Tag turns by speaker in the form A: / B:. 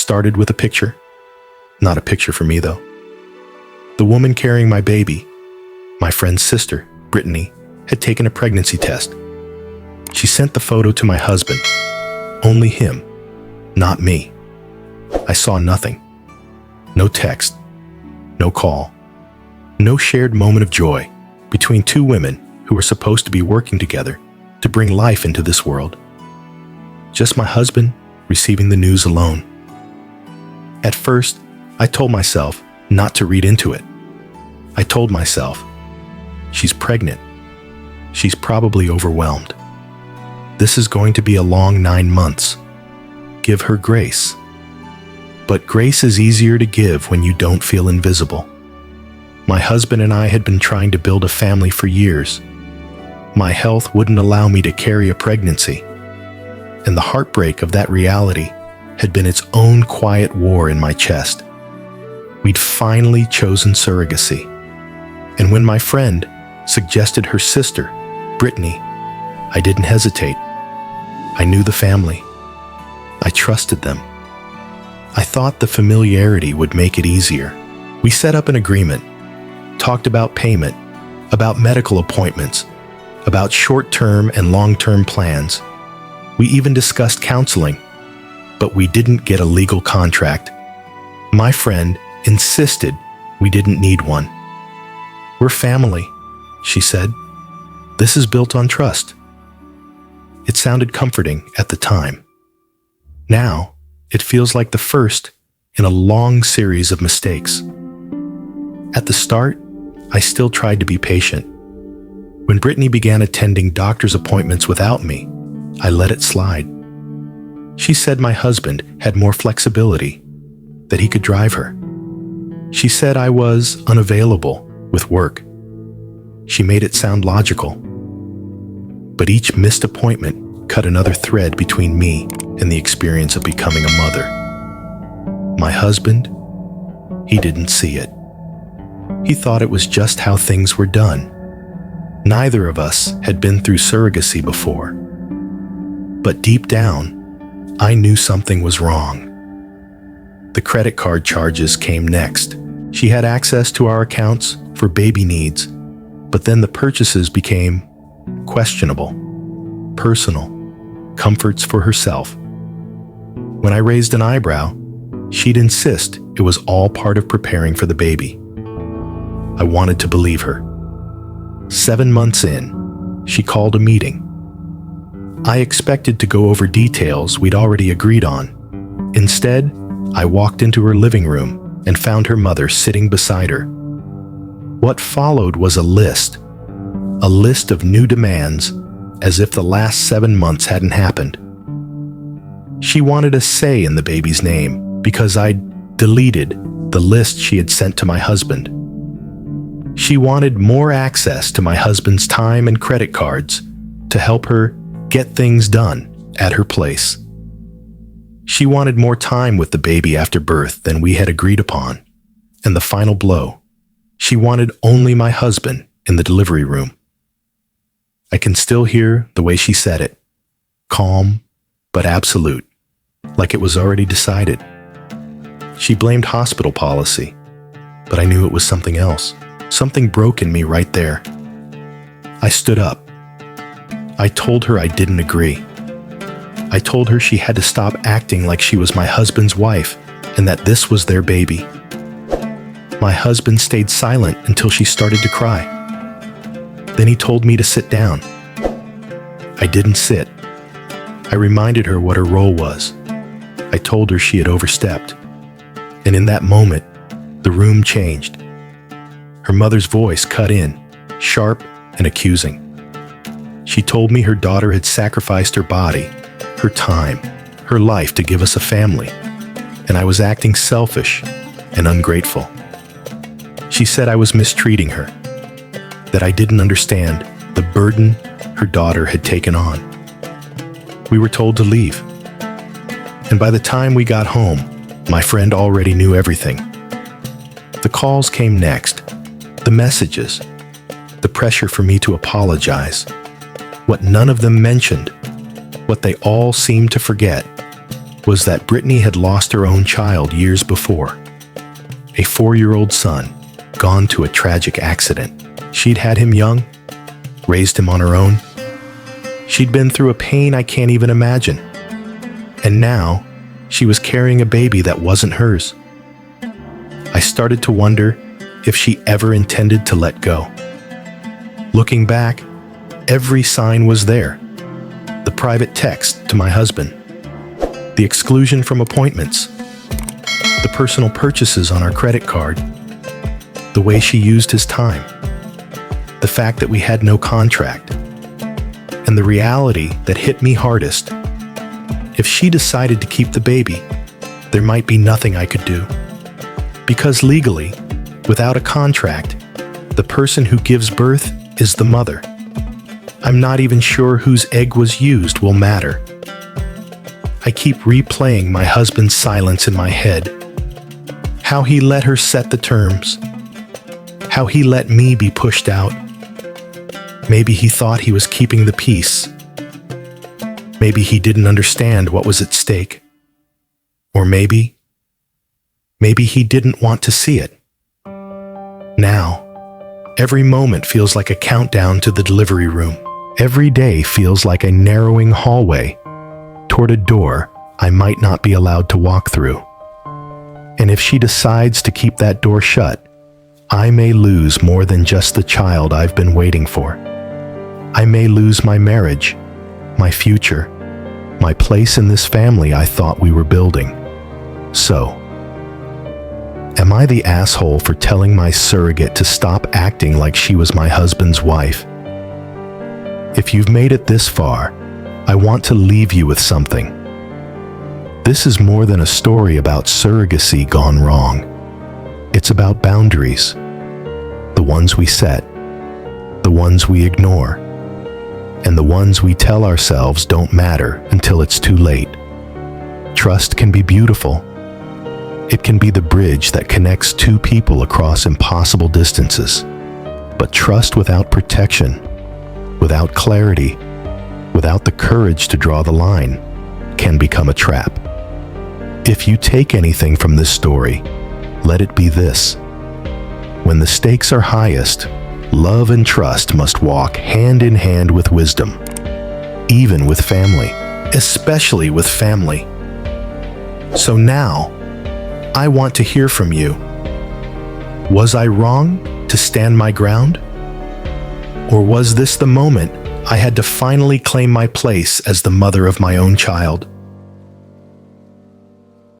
A: started with a picture. Not a picture for me, though. The woman carrying my baby, my friend's sister, Brittany, had taken a pregnancy test. She sent the photo to my husband. Only him, not me. I saw nothing. No text, no call, no shared moment of joy between two women who were supposed to be working together to bring life into this world. Just my husband receiving the news alone. At first, I told myself not to read into it. I told myself, she's pregnant. She's probably overwhelmed. This is going to be a long 9 months. Give her grace. But grace is easier to give when you don't feel invisible. My husband and I had been trying to build a family for years. My health wouldn't allow me to carry a pregnancy, and the heartbreak of that reality had been its own quiet war in my chest. We'd finally chosen surrogacy, and when my friend suggested her sister, Brittany, I didn't hesitate. I knew the family. I trusted them. I thought the familiarity would make it easier. We set up an agreement, talked about payment, about medical appointments, about short-term and long-term plans. We even discussed counseling, but we didn't get a legal contract. My friend insisted we didn't need one. We're family, she said. This is built on trust. It sounded comforting at the time. Now, it feels like the first in a long series of mistakes. At the start, I still tried to be patient. When Brittany began attending doctor's appointments without me, I let it slide. She said my husband had more flexibility, that he could drive her. She said I was unavailable with work. She made it sound logical. But each missed appointment cut another thread between me and the experience of becoming a mother. My husband, he didn't see it. He thought it was just how things were done. Neither of us had been through surrogacy before. But deep down, I knew something was wrong. The credit card charges came next. She had access to our accounts for baby needs, but then the purchases became questionable, personal, comforts for herself. When I raised an eyebrow, she'd insist it was all part of preparing for the baby. I wanted to believe her. 7 months in, she called a meeting. I expected to go over details we'd already agreed on. Instead, I walked into her living room and found her mother sitting beside her. What followed was a list of new demands, as if the last 7 months hadn't happened. She wanted a say in the baby's name because I'd deleted the list she had sent to my husband. She wanted more access to my husband's time and credit cards to help her get things done at her place. She wanted more time with the baby after birth than we had agreed upon. And the final blow, she wanted only my husband in the delivery room. I can still hear the way she said it, calm but absolute, like it was already decided. She blamed hospital policy, but I knew it was something else. Something broke in me right there. I stood up. I told her I didn't agree. I told her she had to stop acting like she was my husband's wife and that this was their baby. My husband stayed silent until she started to cry. Then he told me to sit down. I didn't sit. I reminded her what her role was. I told her she had overstepped. And in that moment, the room changed. Her mother's voice cut in, sharp and accusing. She told me her daughter had sacrificed her body, her time, her life to give us a family, and I was acting selfish and ungrateful. She said I was mistreating her, that I didn't understand the burden her daughter had taken on. We were told to leave, and by the time we got home, my friend already knew everything. The calls came next. The messages, the pressure for me to apologize, what none of them mentioned, what they all seemed to forget, was that Brittany had lost her own child years before. A 4-year-old son, gone to a tragic accident. She'd had him young, raised him on her own. She'd been through a pain I can't even imagine. And now, she was carrying a baby that wasn't hers. I started to wonder if she ever intended to let go. Looking back, every sign was there. The private text to my husband, the exclusion from appointments, the personal purchases on our credit card, the way she used his time, the fact that we had no contract, and the reality that hit me hardest. If she decided to keep the baby, there might be nothing I could do. Because legally, without a contract, the person who gives birth is the mother. I'm not even sure whose egg was used will matter. I keep replaying my husband's silence in my head. How he let her set the terms. How he let me be pushed out. Maybe he thought he was keeping the peace. Maybe he didn't understand what was at stake. Or maybe he didn't want to see it. Now, every moment feels like a countdown to the delivery room. Every day feels like a narrowing hallway toward a door I might not be allowed to walk through. And if she decides to keep that door shut, I may lose more than just the child I've been waiting for. I may lose my marriage, my future, my place in this family I thought we were building. So, am I the asshole for telling my surrogate to stop acting like she was my husband's wife? If you've made it this far, I want to leave you with something. This is more than a story about surrogacy gone wrong. It's about boundaries. The ones we set, the ones we ignore, and the ones we tell ourselves don't matter until it's too late. Trust can be beautiful. It can be the bridge that connects two people across impossible distances. But trust without protection, without clarity, without the courage to draw the line, can become a trap. If you take anything from this story, let it be this. When the stakes are highest, love and trust must walk hand in hand with wisdom, even with family, especially with family. So now, I want to hear from you. Was I wrong to stand my ground? Or was this the moment I had to finally claim my place as the mother of my own child?